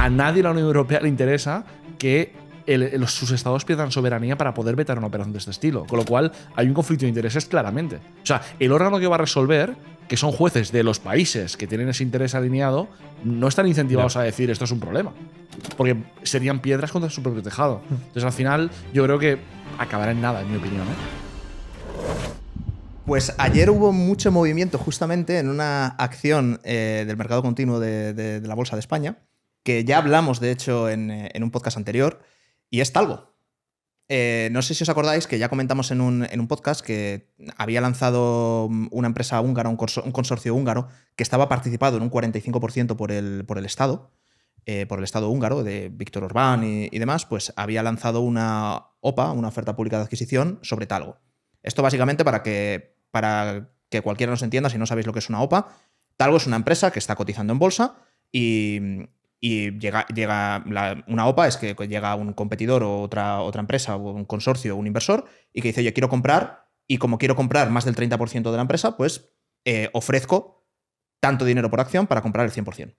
a nadie en la Unión Europea le interesa que sus estados pierdan soberanía para poder vetar una operación de este estilo. Con lo cual, hay un conflicto de intereses claramente. O sea, el órgano que va a resolver, que son jueces de los países que tienen ese interés alineado, no están incentivados a decir esto es un problema. Porque serían piedras contra su propio tejado. Entonces, al final, yo creo que acabará en nada, en mi opinión, Pues ayer hubo mucho movimiento justamente en una acción del mercado continuo de la Bolsa de España, que ya hablamos, de hecho, en un podcast anterior, y es Talgo. No sé si os acordáis que ya comentamos en un podcast que había lanzado una empresa húngara, un consorcio húngaro, que estaba participado en un 45% por el Estado húngaro, de Víctor Orbán y demás, pues había lanzado una OPA, una oferta pública de adquisición, sobre Talgo. Esto básicamente para que cualquiera nos entienda, si no sabéis lo que es una OPA, Talgo es una empresa que está cotizando en bolsa y llega una OPA es que llega un competidor o otra empresa o un consorcio o un inversor y que dice, oye, quiero comprar, y como quiero comprar más del 30% de la empresa, pues ofrezco tanto dinero por acción para comprar el 100%.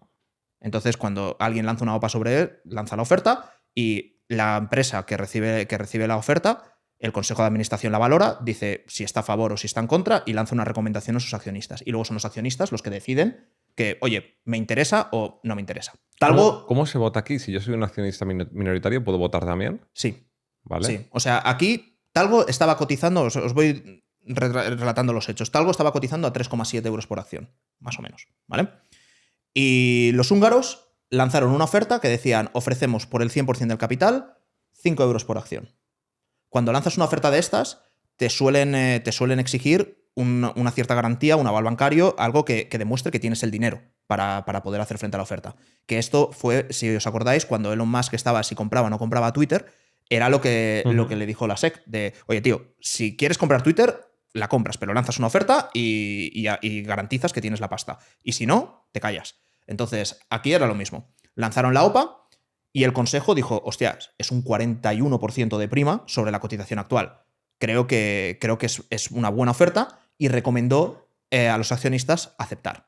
Entonces, cuando alguien lanza una OPA sobre él, lanza la oferta y la empresa que recibe la oferta, el consejo de administración la valora, dice si está a favor o si está en contra y lanza una recomendación a sus accionistas. Y luego son los accionistas los que deciden que, oye, ¿me interesa o no me interesa? Talgo. ¿Cómo se vota aquí? Si yo soy un accionista minoritario, ¿puedo votar también? Sí. ¿Vale? Sí. O sea, aquí Talgo estaba cotizando, os voy relatando los hechos. Talgo estaba cotizando a 3,7 euros por acción, más o menos. ¿Vale? Y los húngaros lanzaron una oferta que decían, ofrecemos por el 100% del capital 5 euros por acción. Cuando lanzas una oferta de estas, te suelen exigir una cierta garantía, un aval bancario, algo que demuestre que tienes el dinero para poder hacer frente a la oferta. Que esto fue, si os acordáis, cuando Elon Musk estaba, si compraba o no compraba Twitter, era lo que le dijo la SEC, de, oye, tío, si quieres comprar Twitter, la compras, pero lanzas una oferta y garantizas que tienes la pasta. Y si no, te callas. Entonces, aquí era lo mismo. Lanzaron la OPA y el consejo dijo, hostias, es un 41% de prima sobre la cotización actual. Creo que es una buena oferta y recomendó a los accionistas aceptar.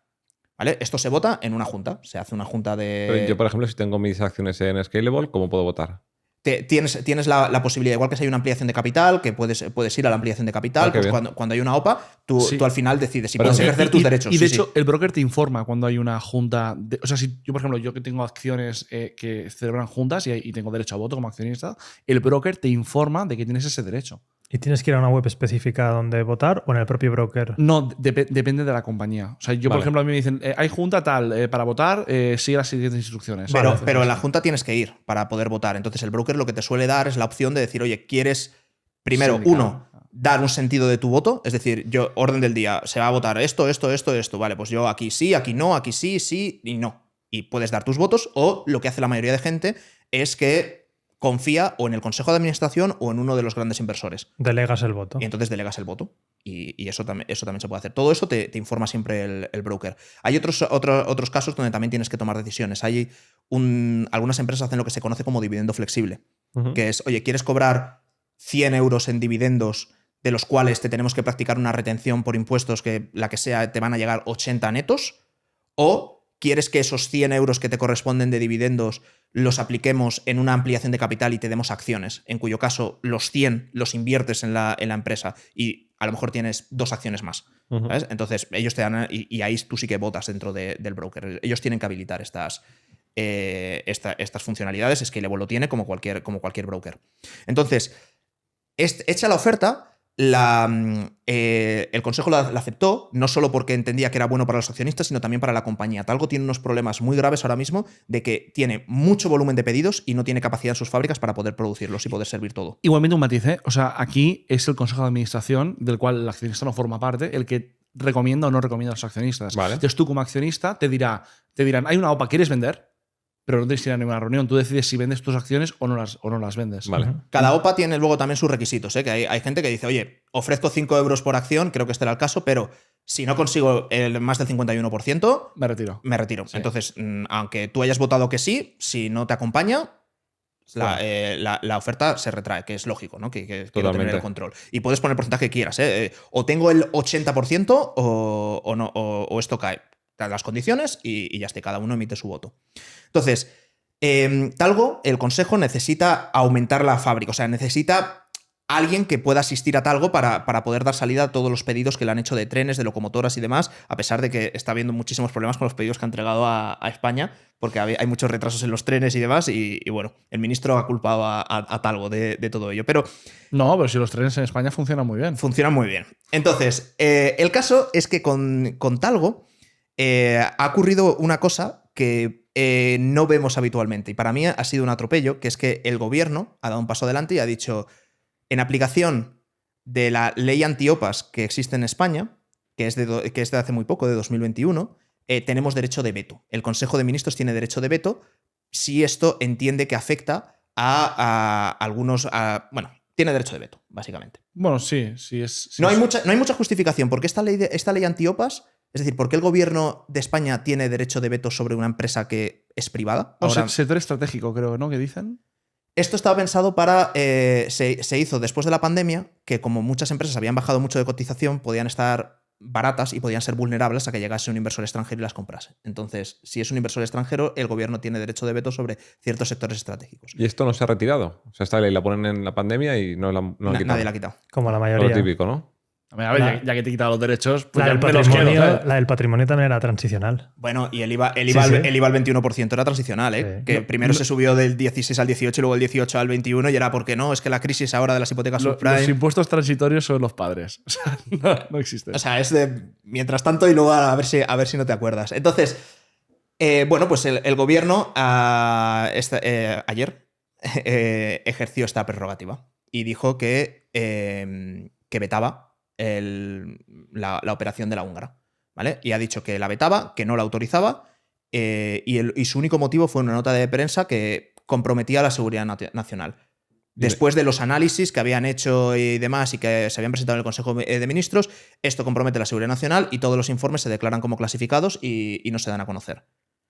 ¿Vale? Esto se vota en una junta. Se hace una junta de... Pero yo, por ejemplo, si tengo mis acciones en Scalable, ¿cómo puedo votar? Tienes la posibilidad, igual que si hay una ampliación de capital, que puedes ir a la ampliación de capital, pues cuando hay una OPA, tú al final decides si puedes ejercer tus derechos. Y de hecho, el broker te informa cuando hay una junta. O sea, si yo, por ejemplo, yo que tengo acciones que celebran juntas y tengo derecho a voto como accionista, el broker te informa de que tienes ese derecho. ¿Y tienes que ir a una web específica donde votar o en el propio broker? No, depende de la compañía. O sea, yo, por ejemplo, a mí me dicen, hay junta tal, para votar, sigue las siguientes instrucciones. Pero en la junta tienes que ir para poder votar. Entonces, el broker lo que te suele dar es la opción de decir, oye, ¿quieres, primero, dar un sentido de tu voto? Es decir, yo, orden del día, se va a votar esto. Vale, pues yo aquí sí, aquí no, aquí sí, sí y no. Y puedes dar tus votos, o lo que hace la mayoría de gente es que confía o en el consejo de administración o en uno de los grandes inversores. Delegas el voto. Y entonces delegas el voto. Y eso también se puede hacer. Todo eso te informa siempre el broker. Hay otros casos donde también tienes que tomar decisiones. Algunas empresas hacen lo que se conoce como dividendo flexible, que es, oye, ¿quieres cobrar 100 euros en dividendos, de los cuales te tenemos que practicar una retención por impuestos que la que sea te van a llegar 80 netos? ¿O quieres que esos 100 euros que te corresponden de dividendos los apliquemos en una ampliación de capital y te demos acciones, en cuyo caso los 100 los inviertes en la empresa y a lo mejor tienes 2 acciones más? ¿Sabes? Entonces ellos te dan, y ahí tú sí que votas dentro del broker. Ellos tienen que habilitar estas funcionalidades. Scalable lo tiene como cualquier broker. Entonces, hecha la oferta, el consejo la aceptó, no solo porque entendía que era bueno para los accionistas, sino también para la compañía. Talgo tiene unos problemas muy graves ahora mismo de que tiene mucho volumen de pedidos y no tiene capacidad en sus fábricas para poder producirlos y poder servir todo. Igualmente un matiz, ¿eh? O sea, aquí es el consejo de administración, del cual el accionista no forma parte, el que recomienda o no recomienda a los accionistas. Vale. Entonces tú como accionista te dirán, hay una OPA, ¿quieres vender? Pero no tienes que ir a ninguna reunión. Tú decides si vendes tus acciones o no las vendes. Vale. Cada OPA tiene luego también sus requisitos, ¿eh? Que hay gente que dice, oye, ofrezco 5 euros por acción, creo que este era el caso, pero si no consigo más del 51%, me retiro. Sí. Entonces, aunque tú hayas votado que sí, si no te acompaña, la oferta se retrae, que es lógico, ¿no? Que quiero tener el control. Y puedes poner el porcentaje que quieras, ¿eh? O tengo el 80% o no, o esto cae. Las condiciones y ya está, cada uno emite su voto. Entonces, Talgo, el consejo, necesita aumentar la fábrica, o sea, necesita alguien que pueda asistir a Talgo para poder dar salida a todos los pedidos que le han hecho de trenes, de locomotoras y demás, a pesar de que está habiendo muchísimos problemas con los pedidos que ha entregado a España, porque hay muchos retrasos en los trenes y demás, y bueno, el ministro ha culpado a Talgo de todo ello. Pero no, si los trenes en España funcionan muy bien. Funcionan muy bien. Entonces, el caso es que con Talgo ha ocurrido una cosa que no vemos habitualmente, y para mí ha sido un atropello, que es que el gobierno ha dado un paso adelante y ha dicho: en aplicación de la ley antiopas que existe en España, que es de hace muy poco, de 2021, tenemos derecho de veto. El Consejo de Ministros tiene derecho de veto si esto entiende que afecta a algunos... bueno, tiene derecho de veto, básicamente. Bueno, sí. No hay mucha justificación. ¿Por qué esta ley antiopas? Es decir, ¿por qué el gobierno de España tiene derecho de veto sobre una empresa que es privada? Ahora, sector estratégico, creo, ¿no? ¿Qué dicen? Esto estaba pensado para... se hizo después de la pandemia, que como muchas empresas habían bajado mucho de cotización, podían estar baratas y podían ser vulnerables a que llegase un inversor extranjero y las comprase. Entonces, si es un inversor extranjero, el gobierno tiene derecho de veto sobre ciertos sectores estratégicos. ¿Y esto no se ha retirado? O sea, esta ley la ponen en la pandemia y no la han quitado. Nadie la ha quitado. Como la mayoría. Lo típico, ¿no? A ver, ya que te he quitado los derechos, pues la, ya del me los quedo. la del patrimonio también era transicional. Bueno, y el IVA, Sí. el IVA al 21% era transicional, ¿eh? Sí. Que primero se subió del 16 al 18 y luego el 18 al 21 y era porque no, es que la crisis ahora de las hipotecas subprime... Los impuestos transitorios son los padres. O sea, no existen. O sea, es de mientras tanto y luego a ver si no te acuerdas. Entonces, bueno, pues el gobierno ayer ejerció esta prerrogativa y dijo que vetaba la operación de la húngara, ¿vale? Y ha dicho que la vetaba, que no la autorizaba, y su único motivo fue una nota de prensa que comprometía la seguridad nacional. Después de los análisis que habían hecho y demás y que se habían presentado en el Consejo de Ministros, esto compromete la seguridad nacional y todos los informes se declaran como clasificados y no se dan a conocer.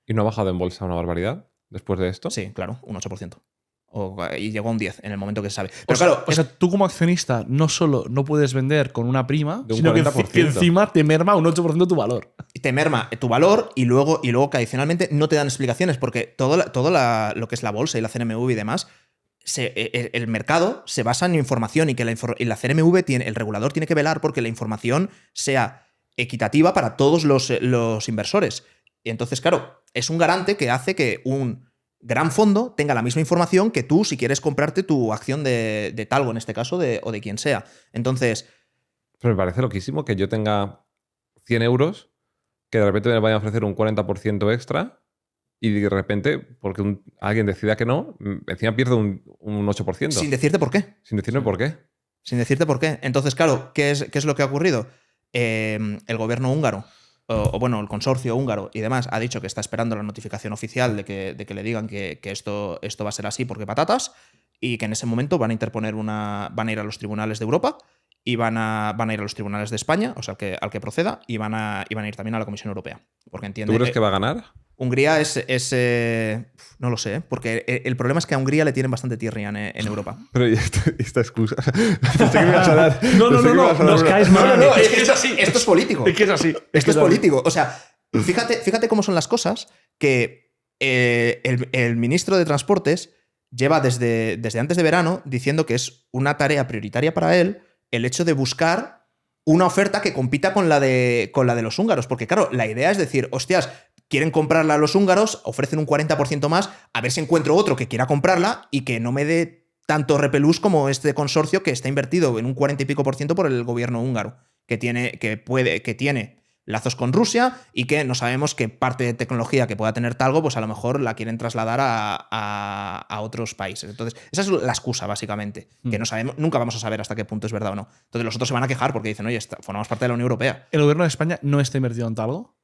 ¿Y no ha bajado en bolsa una barbaridad después de esto? Sí, claro, un 8%. Y llegó a un 10 en el momento que se sabe. Pero o sea, tú como accionista no solo no puedes vender con una prima, de un sino 40%. que encima te merma un 8% tu valor. Te merma tu valor y luego que adicionalmente no te dan explicaciones porque todo lo que es la bolsa y la CNMV y demás, el mercado se basa en información y que la CNMV el regulador tiene que velar porque la información sea equitativa para todos los inversores. Y entonces, claro, es un garante que hace que un gran fondo tenga la misma información que tú si quieres comprarte tu acción de Talgo, en este caso, o de quien sea. Entonces... Pero me parece loquísimo que yo tenga 100 euros, que de repente me vayan a ofrecer un 40% extra y de repente, porque alguien decida que no, encima pierdo un 8%. Sin decirte por qué. Sin decirme por qué. Sin decirte por qué. Entonces, claro, ¿qué es lo que ha ocurrido? El gobierno húngaro, o bueno, el consorcio húngaro y demás, ha dicho que está esperando la notificación oficial de que le digan que esto va a ser así porque patatas, y que en ese momento van a ir a los tribunales de Europa y van a ir a los tribunales de España, o sea, al que proceda, y van a ir también a la Comisión Europea. Porque entiende, ¿Tú crees que va a ganar? Hungría no lo sé, porque el problema es que a Hungría le tienen bastante tirria en Europa. Pero ¿y esta excusa? Pensé que me ibas a dar. No, nos caes mal. No, es que es así. Esto es político. Es que es así. Esto es político. O sea, fíjate cómo son las cosas, que el ministro de Transportes lleva desde antes de verano diciendo que es una tarea prioritaria para él el hecho de buscar una oferta que compita con la de los húngaros. Porque, claro, la idea es decir, hostias, quieren comprarla a los húngaros, ofrecen un 40% más, a ver si encuentro otro que quiera comprarla y que no me dé tanto repelús como este consorcio que está invertido en un 40 y pico % por el gobierno húngaro, que tiene lazos con Rusia y que no sabemos qué parte de tecnología que pueda tener Talgo, pues a lo mejor la quieren trasladar a otros países. Entonces, esa es la excusa, básicamente, que no sabemos, nunca vamos a saber hasta qué punto es verdad o no. Entonces, los otros se van a quejar porque dicen, oye, formamos parte de la Unión Europea. ¿El gobierno de España no está invertido en Talgo?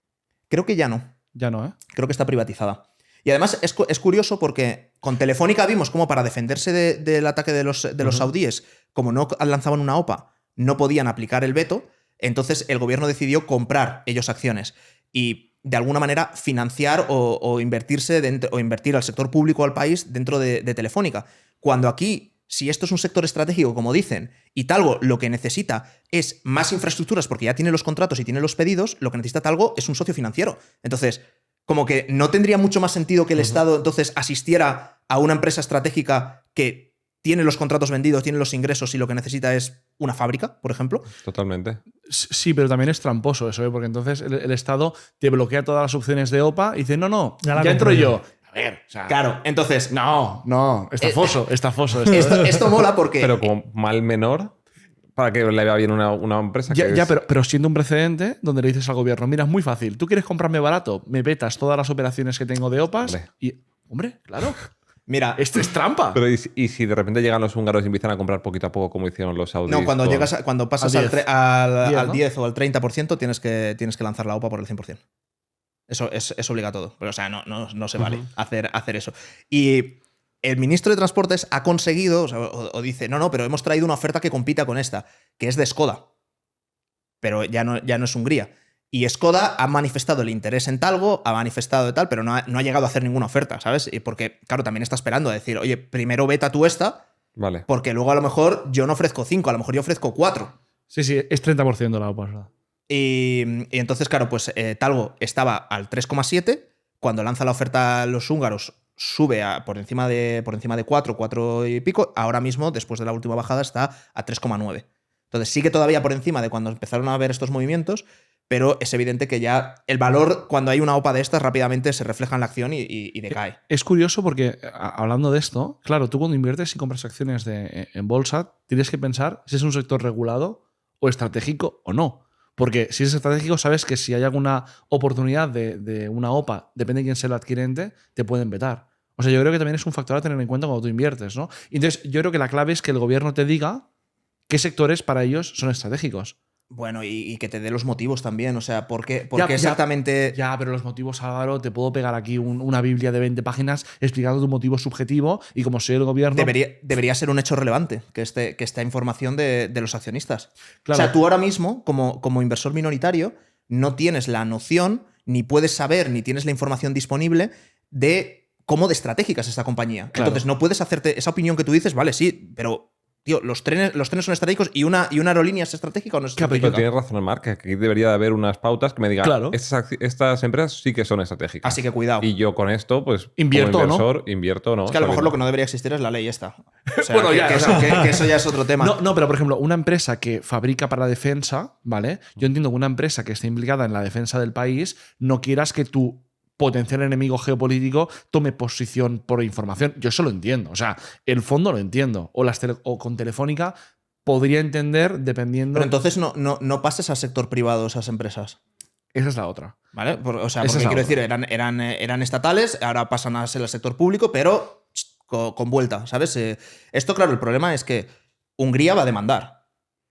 Creo que ya no. Ya no, ¿eh? Creo que está privatizada. Y además es curioso porque con Telefónica vimos cómo para defenderse del ataque de los saudíes, como no lanzaban una OPA, no podían aplicar el veto. Entonces el gobierno decidió comprar ellos acciones y de alguna manera financiar o invertirse dentro, o invertir al sector público, al país, dentro de Telefónica. Cuando aquí, si esto es un sector estratégico, como dicen, y Talgo lo que necesita es más infraestructuras porque ya tiene los contratos y tiene los pedidos, lo que necesita Talgo es un socio financiero. Entonces, como que no tendría mucho más sentido que el Estado entonces asistiera a una empresa estratégica que tiene los contratos vendidos, tiene los ingresos y lo que necesita es una fábrica, por ejemplo. Totalmente. Sí, pero también es tramposo eso, ¿eh? Porque entonces el Estado te bloquea todas las opciones de OPA y dice, no, Ya la ya entro compré yo. A ver, o sea, Claro, entonces no, estafoso esto. esto mola porque... Pero como mal menor, para que le vea bien una empresa que Ya, es- pero siendo un precedente donde le dices al gobierno, mira, es muy fácil, tú quieres comprarme barato, me vetas todas las operaciones que tengo de OPAs Hombre. y, hombre, claro, Mira, esto es trampa. Pero y si de repente llegan los húngaros y empiezan a comprar poquito a poco como hicieron los saudíes? no, cuando, con- cuando pasas Al al, 10. al 10, ¿no? 10 o al 30%, tienes que lanzar la OPA por el 100%. Eso obliga a todo. Pero, o sea, no se vale hacer eso. Y el ministro de Transportes ha conseguido, o dice, no, pero hemos traído una oferta que compita con esta, que es de Skoda. Pero ya no es Hungría. Y Skoda ha manifestado el interés en Talgo, ha manifestado de tal, pero no ha llegado a hacer ninguna oferta, ¿sabes? Y porque, claro, también está esperando a decir, oye, primero veta tú esta, Vale. porque luego a lo mejor yo no ofrezco 5, a lo mejor yo ofrezco 4. Sí, es 30% la OPA. ¿Verdad? Y entonces, claro, pues Talgo estaba al 3,7. Cuando lanza la oferta a los húngaros, sube por encima de 4 y pico. Ahora mismo, después de la última bajada, está a 3,9. Entonces, sigue todavía por encima de cuando empezaron a haber estos movimientos, pero es evidente que ya el valor, cuando hay una OPA de estas, rápidamente se refleja en la acción y decae. Es curioso porque, hablando de esto, claro, tú cuando inviertes y compras acciones en bolsa, tienes que pensar si es un sector regulado o estratégico o no. Porque si es estratégico, sabes que si hay alguna oportunidad de una OPA, depende de quién sea el adquirente, te pueden vetar. O sea, yo creo que también es un factor a tener en cuenta cuando tú inviertes, ¿no? Y entonces, yo creo que la clave es que el gobierno te diga qué sectores para ellos son estratégicos. Bueno, y que te dé los motivos también. O sea, ¿por qué Ya, exactamente...? Ya, pero los motivos, Álvaro, te puedo pegar aquí una Biblia de 20 páginas explicando tu motivo subjetivo y como soy el gobierno... Debería ser un hecho relevante que esta información de los accionistas. Claro. O sea, tú ahora mismo, como inversor minoritario, no tienes la noción, ni puedes saber, ni tienes la información disponible de cómo de estratégica es esta compañía. Claro. Entonces, no puedes hacerte esa opinión que tú dices, vale, sí, pero... Tío, los trenes son estratégicos y una aerolínea es estratégica o no es Claro, estratégica. Pero tienes razón, Marc, que aquí debería de haber unas pautas que me digan, Claro. estas empresas sí que son estratégicas. Así que cuidado. Y yo con esto, pues, Invierto, como ¿no? inversor, invierto o no. Es que a lo mejor sabiendo. lo que no debería existir es la ley esta. O sea, Bueno, ya, que o sea, que eso ya es otro tema. No, pero por ejemplo, una empresa que fabrica para defensa, ¿vale? Yo entiendo que una empresa que esté implicada en la defensa del país, no quieras que tu potencial enemigo geopolítico tome posición por información. Yo eso lo entiendo. O sea, el fondo lo entiendo. O con Telefónica podría entender dependiendo. Pero entonces no pases al sector privado esas empresas. Esa es la otra. ¿Vale? O sea, Esa porque es la quiero otra. decir, eran estatales, ahora pasan a ser el sector público, pero con vuelta, ¿sabes? Esto, claro, el problema es que Hungría va a demandar.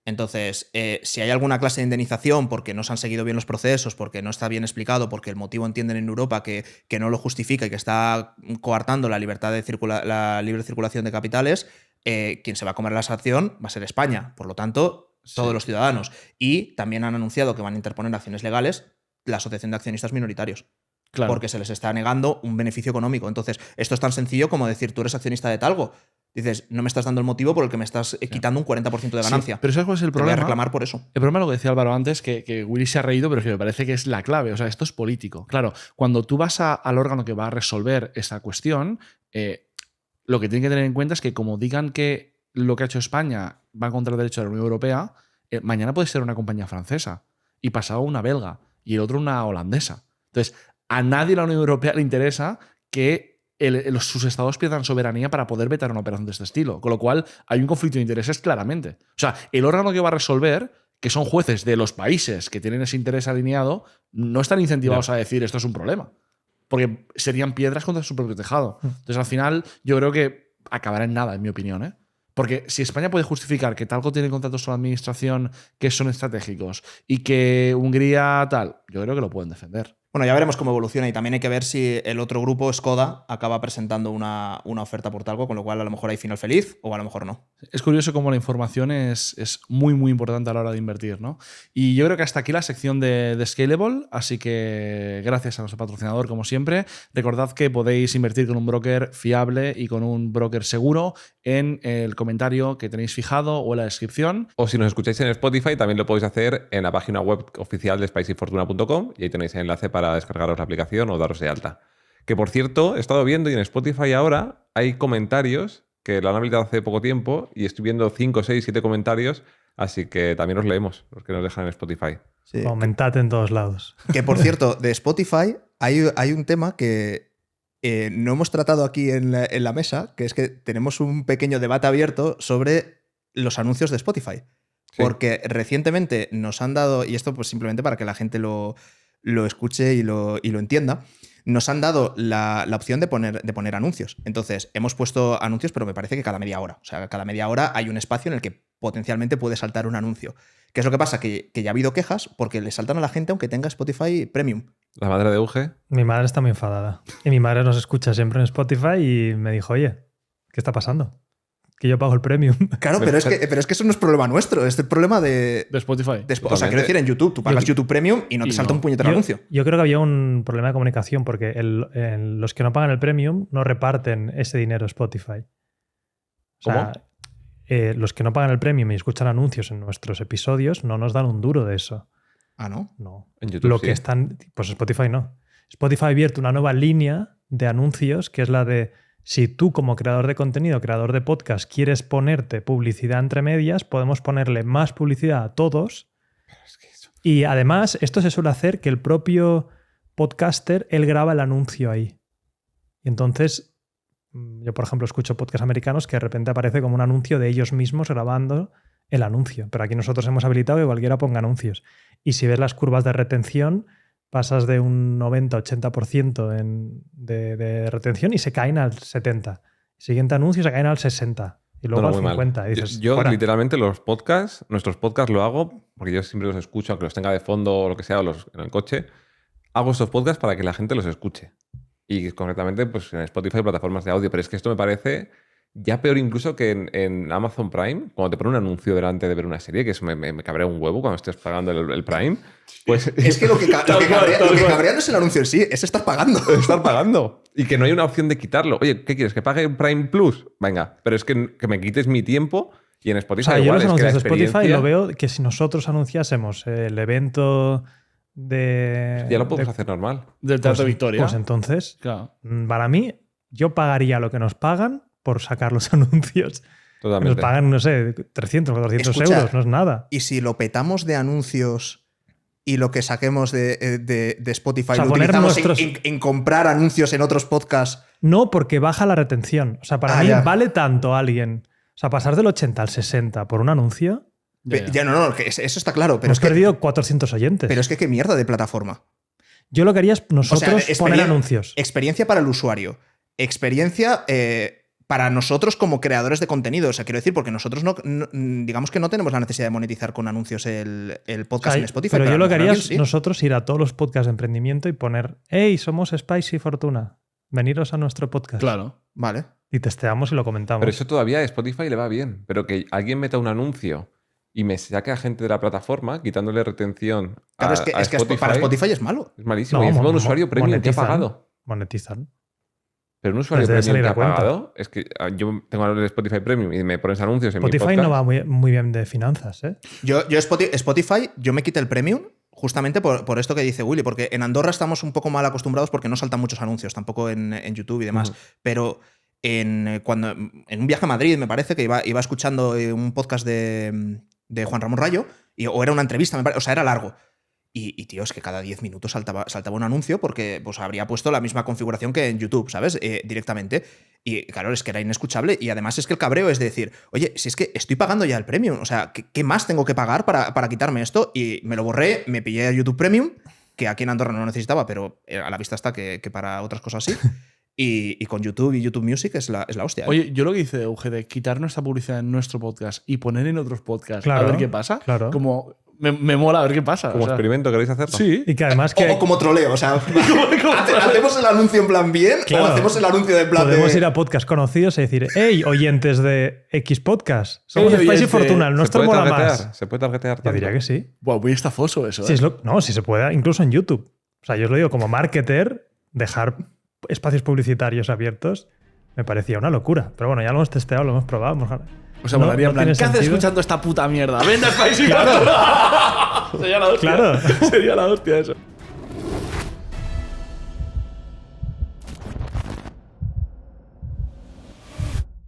Entonces, si hay alguna clase de indemnización porque no se han seguido bien los procesos, porque no está bien explicado, porque el motivo entienden en Europa que no lo justifica y que está coartando la libertad de la libre circulación de capitales, quien se va a comer la sanción va a ser España. Por lo tanto, todos los ciudadanos. Y también han anunciado que van a interponer acciones legales la Asociación de Accionistas Minoritarios. Claro. Porque se les está negando un beneficio económico. Entonces, esto es tan sencillo como decir, tú eres accionista de Talgo. Dices, no me estás dando el motivo por el que me estás quitando un 40% de ganancia. Sí, pero ¿sabes cuál es el Te voy a problema? reclamar por eso. El problema es lo que decía Álvaro antes, que Willy se ha reído, pero que me parece que es la clave. O sea, esto es político. Claro, cuando tú vas al órgano que va a resolver esta cuestión, lo que tienen que tener en cuenta es que como digan que lo que ha hecho España va contra el derecho de la Unión Europea, mañana puede ser una compañía francesa y pasado una belga y el otro una holandesa. Entonces, a nadie en la Unión Europea le interesa que sus estados pierdan soberanía para poder vetar una operación de este estilo. Con lo cual, hay un conflicto de intereses claramente. O sea, el órgano que va a resolver, que son jueces de los países que tienen ese interés alineado, no están incentivados a decir esto es un problema. Porque serían piedras contra su propio tejado. Entonces, al final, yo creo que acabará en nada, en mi opinión, ¿eh? Porque si España puede justificar que Talgo tiene contratos con la administración que son estratégicos y que Hungría tal, yo creo que lo pueden defender. Bueno, ya veremos cómo evoluciona y también hay que ver si el otro grupo, Skoda, acaba presentando una oferta por Talgo, con lo cual a lo mejor hay final feliz o a lo mejor no. Es curioso cómo la información es muy, muy importante a la hora de invertir, ¿no? Y yo creo que hasta aquí la sección de Scalable, así que gracias a nuestro patrocinador, como siempre. Recordad que podéis invertir con un broker fiable y con un broker seguro en el comentario que tenéis fijado o en la descripción. O si nos escucháis en Spotify, también lo podéis hacer en la página web oficial de spicyfortuna.com y ahí tenéis el enlace para para descargaros la aplicación o daros de alta. Que por cierto, he estado viendo y en Spotify ahora hay comentarios que lo han habilitado hace poco tiempo y estoy viendo 5, 6, 7 comentarios, así que también los leemos, los que nos dejan en Spotify. Sí. Aumentad en todos lados. Que por cierto, de Spotify hay un tema que no hemos tratado aquí en la mesa, que es que tenemos un pequeño debate abierto sobre los anuncios de Spotify. Sí. Porque recientemente nos han dado, y esto pues simplemente para que la gente lo escuche y lo entienda, nos han dado la opción de poner anuncios. Entonces, hemos puesto anuncios, pero me parece que cada media hora. O sea, cada media hora hay un espacio en el que potencialmente puede saltar un anuncio. ¿Qué es lo que pasa? Que ya ha habido quejas porque le saltan a la gente aunque tenga Spotify Premium. La madre de Uge. Mi madre está muy enfadada. Y mi madre nos escucha siempre en Spotify y me dijo, oye, ¿qué está pasando? Que yo pago el premium. Claro, pero es que eso no es problema nuestro, es el problema de Spotify. o sea, quiero decir, en YouTube, tú pagas YouTube Premium y no te salta un puñetero anuncio. Yo creo que había un problema de comunicación porque los que no pagan el premium no reparten ese dinero a Spotify. O sea, los que no pagan el premium y escuchan anuncios en nuestros episodios no nos dan un duro de eso. Ah, ¿no? No. En YouTube Lo sí. que están. Pues Spotify no. Spotify ha abierto una nueva línea de anuncios que es la de si tú, como creador de contenido, creador de podcast, quieres ponerte publicidad entre medias, podemos ponerle más publicidad a todos. Y además, esto se suele hacer que el propio podcaster, él graba el anuncio ahí. Y entonces, yo, por ejemplo, escucho podcasts americanos que de repente aparece como un anuncio de ellos mismos grabando el anuncio. Pero aquí nosotros hemos habilitado que cualquiera ponga anuncios. Y si ves las curvas de retención, pasas de un 90-80% de retención y se caen al 70%. Siguiente anuncio se caen al 60%. Y luego muy al 50%. Y dices, yo fuera. literalmente nuestros podcasts lo hago, porque yo siempre los escucho, aunque los tenga de fondo o lo que sea, o en el coche, hago estos podcasts para que la gente los escuche. Y concretamente pues, en Spotify, plataformas de audio. Pero es que esto me parece ya peor incluso que en Amazon Prime, cuando te pone un anuncio delante de ver una serie, que eso me cabrea un huevo cuando estés pagando el Prime. Pues Es que lo que cabrea no es el anuncio en sí, es estar pagando. estar pagando. Y que no hay una opción de quitarlo. Oye, ¿qué quieres? ¿Que pague Prime Plus? Venga, pero es que me quites mi tiempo y en O Spotify sea, yo igual. los Es que anuncios la de Spotify experiencia- lo veo que si nosotros anunciásemos el evento de... Ya lo podemos hacer normal. Del Teatro Victoria. Pues entonces, Claro. para mí, yo pagaría lo que nos pagan por sacar los anuncios. Nos Totalmente. pagan, no sé, 300 o 400 Escucha, euros, no es nada. Y si lo petamos de anuncios y lo que saquemos de Spotify O sea, lo poner utilizamos nuestros- en comprar anuncios en otros podcasts. No, porque baja la retención. O sea, para mí ya. vale tanto alguien. O sea, pasar del 80 al 60 por un anuncio, Ya no, que eso está claro, pero hemos es que, perdido 400 oyentes. pero es que qué mierda de plataforma. Yo lo que haría es nosotros poner experien- anuncios. Experiencia para el usuario. Experiencia para nosotros como creadores de contenido. O sea, quiero decir, porque nosotros digamos que no tenemos la necesidad de monetizar con anuncios el O podcast sea, en Spotify. pero yo a lo que mejor haría alguien es sí. nosotros ir a todos los podcasts de emprendimiento y poner, hey, somos Spicy Fortuna, veniros a nuestro podcast. Claro. Vale. Y testeamos y lo comentamos. Pero eso todavía a Spotify le va bien. Pero que alguien meta un anuncio y me saque a gente de la plataforma, quitándole retención Claro, a es que para Spotify es malo. Es malísimo. No, y encima un usuario premium que ha monetizan. pagado. Monetizan. Pero un usuario Les debe premium salir que a ha cuenta. pagado, es que yo tengo el Spotify Premium y me pones anuncios en mi Spotify podcast. no va muy bien de finanzas, ¿eh? Yo Spotify, yo me quité el premium justamente por esto que dice Willy, porque en Andorra estamos un poco mal acostumbrados porque no saltan muchos anuncios, tampoco en YouTube y demás. Pero en un viaje a Madrid, me parece que iba escuchando un podcast de Juan Ramón Rayo, o era una entrevista, o sea, era largo. Y tío, es que cada 10 minutos saltaba un anuncio porque pues, habría puesto la misma configuración que en YouTube, ¿sabes? Directamente. Y claro, es que era inescuchable. Y además es que el cabreo es de decir, oye, si es que estoy pagando ya el premium, o sea, ¿qué más tengo que pagar para quitarme esto? Y me lo borré, me pillé el YouTube Premium, que aquí en Andorra no lo necesitaba, pero a la vista está que para otras cosas sí. Y con YouTube y YouTube Music es la hostia. Oye, yo lo que hice, Euge, de quitar nuestra publicidad en nuestro podcast y poner en otros podcasts Claro, a ver qué pasa, claro. como me mola a ver qué pasa. Como o sea, experimento, ¿queréis hacerlo? Sí. Y que además que O como troleo, o sea, ¿hacemos el anuncio en plan bien Claro. o hacemos el anuncio de plan podemos de... ir a podcasts conocidos y decir, hey, oyentes de X Podcast, somos Hey, Spicy oyente, Fortuna, el ¿Se nuestro puede mola targetear? más. ¿Se puede targetear Yo tanto? diría que sí. Buah, muy estafoso eso. Sí, no, si se puede, incluso en YouTube. O sea, yo os lo digo, como marketer, dejar espacios publicitarios abiertos me parecía una locura. Pero bueno, ya lo hemos testeado, lo hemos probado. O sea, No- molaría no en plan, tiene ¿qué haces sentido. escuchando esta puta mierda? ¡Venda Spicy Fortuna! Sería la hostia. Claro. Sería la hostia eso.